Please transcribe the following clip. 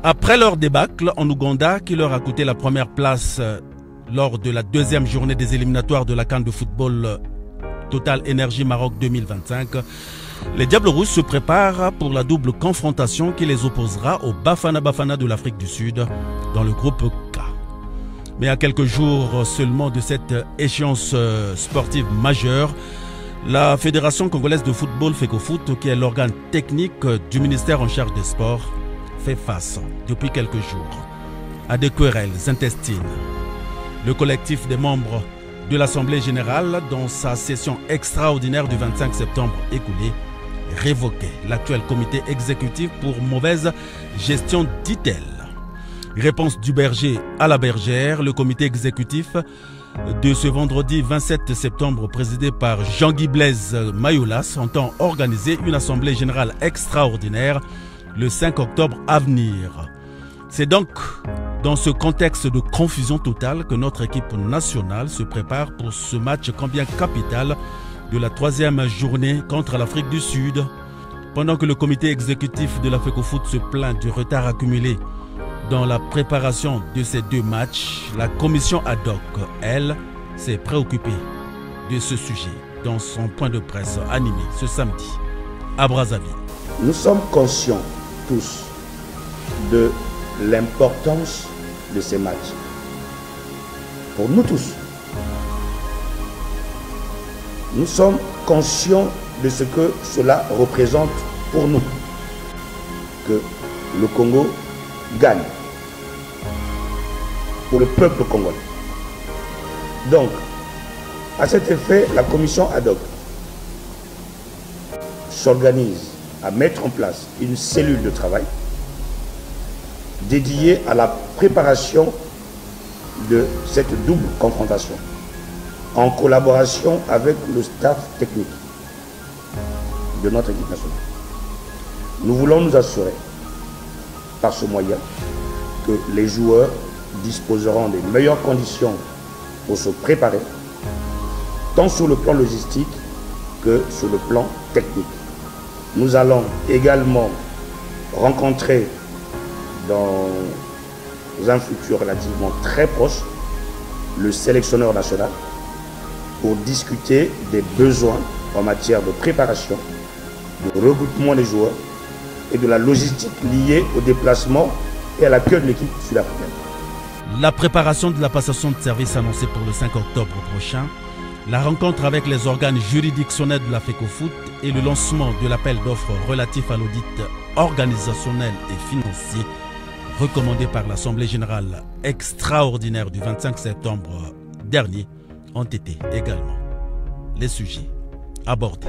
Après leur débâcle en Ouganda qui leur a coûté la première place lors de la deuxième journée des éliminatoires de la CAN de football Total Énergie Maroc 2025, les Diables Rouges se préparent pour la double confrontation qui les opposera au Bafana Bafana de l'Afrique du Sud dans le groupe K. Mais à quelques jours seulement de cette échéance sportive majeure, la Fédération congolaise de football FECOFOOT, qui est l'organe technique du ministère en charge des sports, fait face depuis quelques jours à des querelles intestines. Le collectif des membres de l'Assemblée générale, dans sa session extraordinaire du 25 septembre écoulé, révoquait l'actuel comité exécutif pour mauvaise gestion, dit-elle. Réponse du berger à la bergère, le comité exécutif de ce vendredi 27 septembre, présidé par Jean-Guy Blaise Mayolas, entend organiser une assemblée générale extraordinaire le 5 octobre à venir. C'est donc dans ce contexte de confusion totale que notre équipe nationale se prépare pour ce match combien capital de la troisième journée contre l'Afrique du Sud. Pendant que le comité exécutif de la FECOFOOT se plaint du retard accumulé dans la préparation de ces deux matchs, la commission ad hoc, elle, s'est préoccupée de ce sujet dans son point de presse animé ce samedi à Brazzaville. Nous sommes conscients tous de l'importance de ces matchs. Pour nous tous, nous sommes conscients de ce que cela représente pour nous. Que le Congo gagne pour le peuple congolais. Donc, à cet effet, la commission ad hoc s'organise à mettre en place une cellule de travail dédiée à la préparation de cette double confrontation en collaboration avec le staff technique de notre équipe nationale. Nous voulons nous assurer par ce moyen que les joueurs disposeront des meilleures conditions pour se préparer, tant sur le plan logistique que sur le plan technique. Nous allons également rencontrer dans un futur relativement très proche le sélectionneur national pour discuter des besoins en matière de préparation, de regroupement des joueurs et de la logistique liée au déplacement et à l'accueil de l'équipe sud-africaine. La préparation de la passation de service annoncée pour le 5 octobre prochain, la rencontre avec les organes juridictionnels de la FECOFOOT et le lancement de l'appel d'offres relatif à l'audit organisationnel et financier recommandé par l'Assemblée générale extraordinaire du 25 septembre dernier ont été également les sujets abordés.